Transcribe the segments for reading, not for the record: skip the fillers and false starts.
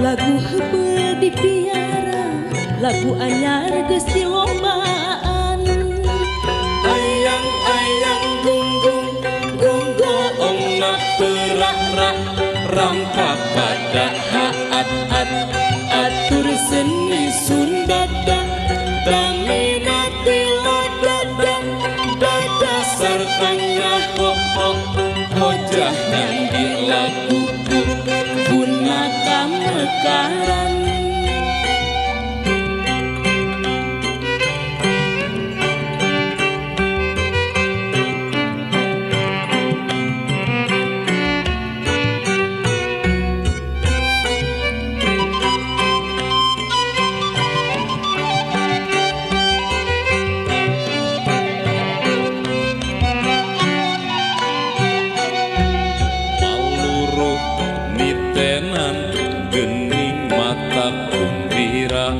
Lagu heupeul dipiara, lagu anyar geus dilombaan. Ayang-ayang gunggung gonggoongna perak-rak rampak pada haat-at atur seni Sundada daminati ladada dadasar tanya ho hojah nyandi laguku guna kamekaran. Gening mata kumbira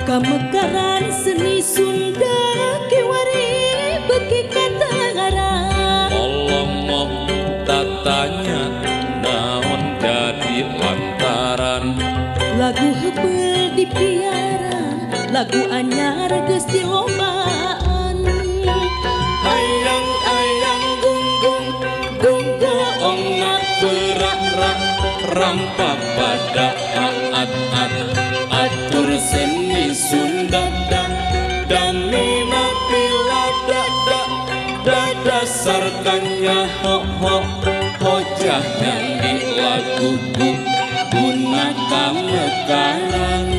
Kamekaran seni Sunda kiwari beki katagara. Olomoh tatanya naon jadi lantaran. Lagu heupeul dipiara, lagu anyar geus dilombaan. Ayang-ayang gunggung gonggoongna perak-rak rampak pada haat-at atur seni Sundada daminati ladada dadasar tanya ho hojah nyandi laguku guna kamekaran.